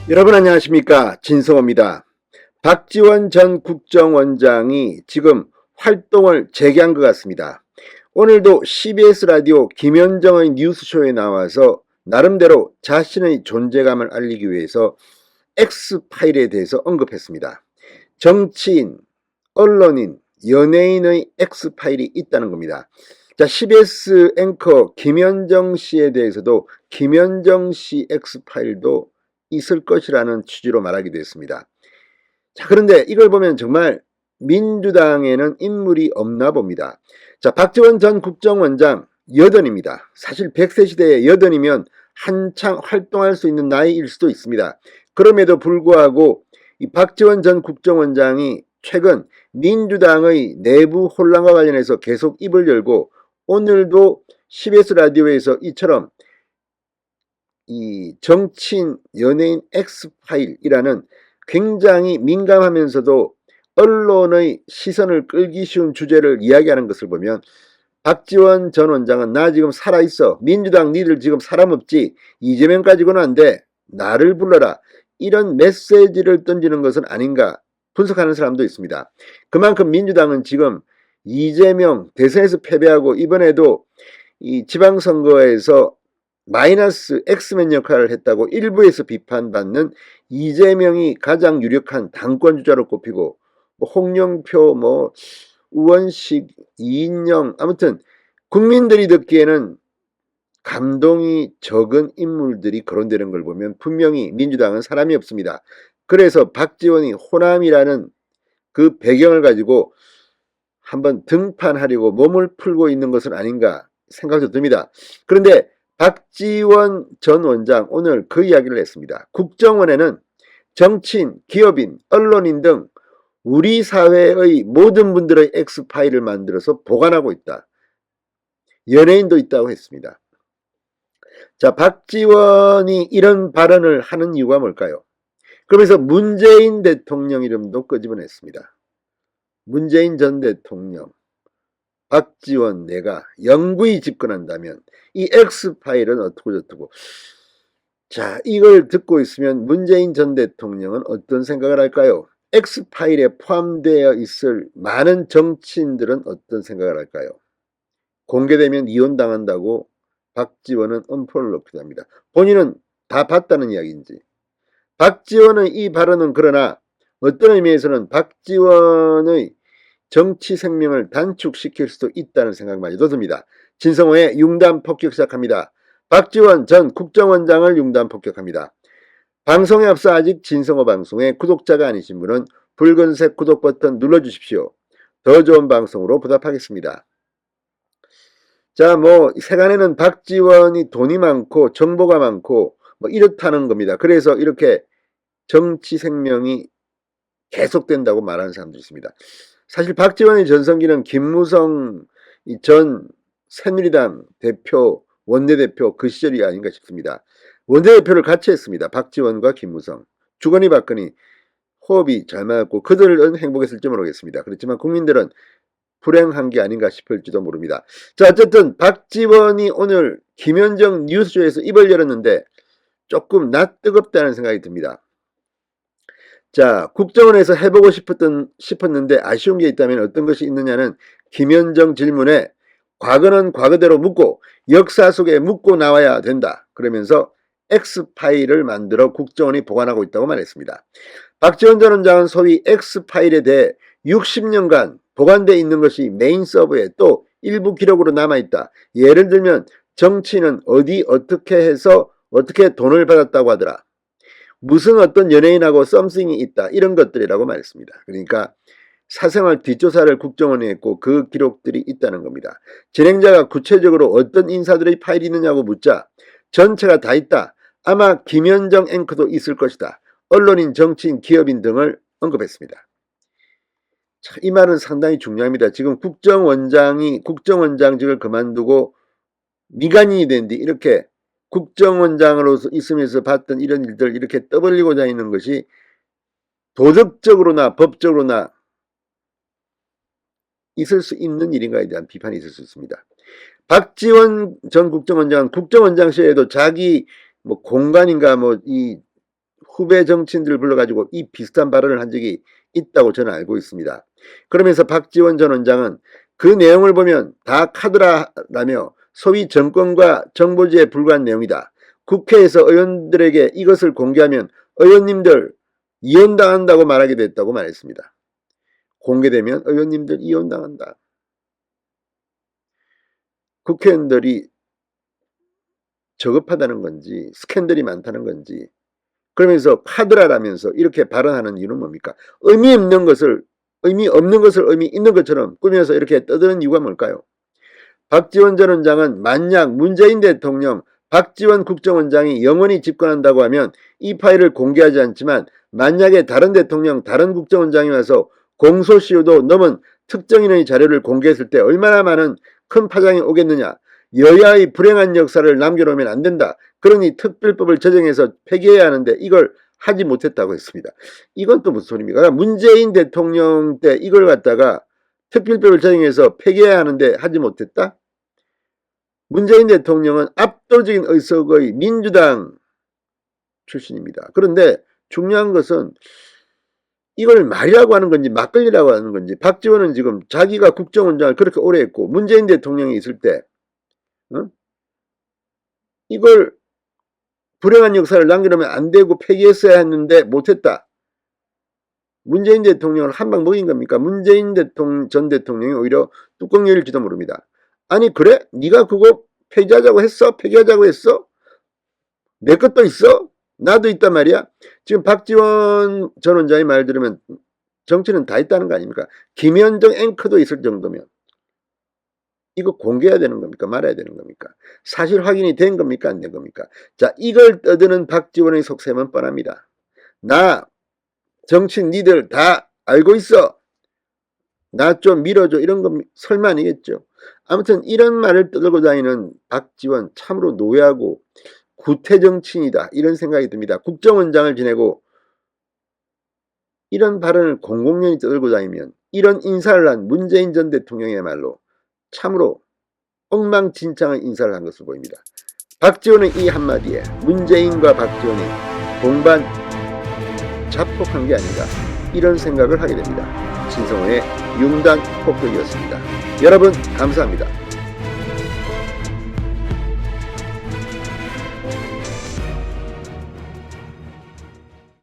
여러분 안녕하십니까, 진성호입니다. 박지원 전 국정원장이 지금 활동을 재개한 것 같습니다. 오늘도 CBS 라디오 김현정의 뉴스쇼에 나와서 나름대로 자신의 존재감을 알리기 위해서 X파일에 대해서 언급했습니다. 정치인, 언론인, 연예인의 X파일이 있다는 겁니다. 자, CBS 앵커 김현정 씨에 대해서도 김현정 씨 X파일도 있을 것이라는 취지로 말하기도 했습니다. 자, 그런데 이걸 보면 정말 민주당에는 인물이 없나 봅니다. 자, 박지원 전 국정원장 여든입니다. 사실 100세 시대에 여든이면 한창 활동할 수 있는 나이일 수도 있습니다. 그럼에도 불구하고 이 박지원 전 국정원장이 최근 민주당의 내부 혼란과 관련해서 계속 입을 열고 오늘도 CBS 라디오에서 이처럼 이 정치인 연예인 X파일이라는 굉장히 민감하면서도 언론의 시선을 끌기 쉬운 주제를 이야기하는 것을 보면 박지원 전 원장은 나 지금 살아있어, 민주당 니들 지금 사람 없지, 이재명 가지고는 안 돼, 나를 불러라, 이런 메시지를 던지는 것은 아닌가 분석하는 사람도 있습니다. 그만큼 민주당은 지금 이재명 대선에서 패배하고 이번에도 이 지방선거에서 마이너스 엑스맨 역할을 했다고 일부에서 비판받는 이재명이 가장 유력한 당권 주자로 꼽히고 홍영표, 우원식, 이인영, 아무튼 국민들이 듣기에는 감동이 적은 인물들이 거론되는 걸 보면 분명히 민주당은 사람이 없습니다. 그래서 박지원이 호남이라는 그 배경을 가지고 한번 등판하려고 몸을 풀고 있는 것은 아닌가 생각도 듭니다. 그런데 박지원 전 원장 오늘 그 이야기를 했습니다. 국정원에는 정치인, 기업인, 언론인 등 우리 사회의 모든 분들의 X파일을 만들어서 보관하고 있다. 연예인도 있다고 했습니다. 자, 박지원이 이런 발언을 하는 이유가 뭘까요? 그러면서 문재인 대통령 이름도 끄집어냈습니다. 문재인 전 대통령, 박지원 내가 영구히 집권한다면 이 X파일은 어떻고 저떻고. 자, 이걸 듣고 있으면 문재인 전 대통령은 어떤 생각을 할까요? X파일에 포함되어 있을 많은 정치인들은 어떤 생각을 할까요? 공개되면 이혼당한다고 박지원은 엄포를 놓기도 합니다. 본인은 다 봤다는 이야기인지. 박지원의 이 발언은 그러나 어떤 의미에서는 박지원의 정치 생명을 단축시킬 수도 있다는 생각마저도 듭니다. 진성호의 융단 폭격 시작합니다. 박지원 전 국정원장을 융단 폭격합니다. 방송에 앞서 아직 진성호 방송에 구독자가 아니신 분은 붉은색 구독 버튼 눌러주십시오. 더 좋은 방송으로 보답하겠습니다. 자, 세간에는 박지원이 돈이 많고 정보가 많고 이렇다는 겁니다. 그래서 이렇게 정치 생명이 계속된다고 말하는 사람도 있습니다. 사실 박지원의 전성기는 김무성 전 새누리당 대표, 원내대표 그 시절이 아닌가 싶습니다. 원내대표를 같이 했습니다. 박지원과 김무성. 주거니 받거니 호흡이 잘 맞았고 그들은 행복했을지 모르겠습니다. 그렇지만 국민들은 불행한 게 아닌가 싶을지도 모릅니다. 자, 어쨌든 박지원이 오늘 김현정 뉴스쇼에서 입을 열었는데 조금 낯뜨겁다는 생각이 듭니다. 자, 국정원에서 해보고 싶었는데 아쉬운 게 있다면 어떤 것이 있느냐는 김현정 질문에 과거는 과거대로 묻고 역사 속에 묻고 나와야 된다. 그러면서 X파일을 만들어 국정원이 보관하고 있다고 말했습니다. 박지원 전 원장은 소위 X파일에 대해 60년간 보관되어 있는 것이 메인 서버에 또 일부 기록으로 남아있다. 예를 들면 정치인은 어디 어떻게 해서 어떻게 돈을 받았다고 하더라. 무슨 어떤 연예인하고 썸씽이 있다. 이런 것들이라고 말했습니다. 그러니까 사생활 뒷조사를 국정원이 했고 그 기록들이 있다는 겁니다. 진행자가 구체적으로 어떤 인사들의 파일이 있느냐고 묻자 전체가 다 있다. 아마 김현정 앵커도 있을 것이다. 언론인, 정치인, 기업인 등을 언급했습니다. 자, 이 말은 상당히 중요합니다. 지금 국정원장직을 그만두고 민간인이 된 뒤 이렇게 국정원장으로서 있으면서 봤던 이런 일들 이렇게 떠벌리고 다니는 것이 도덕적으로나 법적으로나 있을 수 있는 일인가에 대한 비판이 있을 수 있습니다. 박지원 전 국정원장은 국정원장 시에도 자기 공간인가 이 후배 정치인들을 불러가지고 이 비슷한 발언을 한 적이 있다고 저는 알고 있습니다. 그러면서 박지원 전 원장은 그 내용을 보면 다 카드라라며 소위 정권과 정보지에 불과한 내용이다. 국회에서 의원들에게 이것을 공개하면 의원님들 이혼당한다고 말하게 됐다고 말했습니다. 공개되면 의원님들 이혼당한다. 국회의원들이 저급하다는 건지 스캔들이 많다는 건지 그러면서 카드라라면서 이렇게 발언하는 이유는 뭡니까? 의미 없는 것을 의미 있는 것처럼 꾸며서 이렇게 떠드는 이유가 뭘까요? 박지원 전 원장은 만약 문재인 대통령, 박지원 국정원장이 영원히 집권한다고 하면 이 파일을 공개하지 않지만 만약에 다른 대통령, 다른 국정원장이 와서 공소시효도 넘은 특정인의 자료를 공개했을 때 얼마나 많은 큰 파장이 오겠느냐. 여야의 불행한 역사를 남겨놓으면 안 된다. 그러니 특별법을 제정해서 폐기해야 하는데 이걸 하지 못했다고 했습니다. 이건 또 무슨 소리입니까? 문재인 대통령 때 이걸 갖다가 특별법을 제정해서 폐기해야 하는데 하지 못했다? 문재인 대통령은 압도적인 의석의 민주당 출신입니다. 그런데 중요한 것은 이걸 말이라고 하는 건지 막걸리라고 하는 건지 박지원은 지금 자기가 국정원장을 그렇게 오래 했고 문재인 대통령이 있을 때 이걸 불행한 역사를 남겨놓으면 안 되고 폐기했어야 했는데 못했다. 문재인 대통령을 한 방 먹인 겁니까? 문재인 전 대통령이 오히려 뚜껑 열릴지도 모릅니다. 아니 그래? 네가 그거 폐지하자고 했어? 폐기하자고 했어? 내 것도 있어? 나도 있단 말이야? 지금 박지원 전 원장의 말 들으면 정치는 다 있다는 거 아닙니까? 김현정 앵커도 있을 정도면 이거 공개해야 되는 겁니까? 말아야 되는 겁니까? 사실 확인이 된 겁니까? 안 된 겁니까? 자, 이걸 떠드는 박지원의 속셈은 뻔합니다. 나 정치인 니들 다 알고 있어. 나 좀 밀어줘. 이런 건 설마 아니겠죠. 아무튼 이런 말을 떠들고 다니는 박지원 참으로 노예하고 구태정치인이다. 이런 생각이 듭니다. 국정원장을 지내고 이런 발언을 공공연히 떠들고 다니면 이런 인사를 한 문재인 전 대통령이야말로 참으로 엉망진창한 인사를 한 것으로 보입니다. 박지원의 이 한마디에 문재인과 박지원이 동반 자폭한 게 아닌가 이런 생각을 하게 됩니다. 신성호의 융단 폭격이었습니다. 여러분 감사합니다.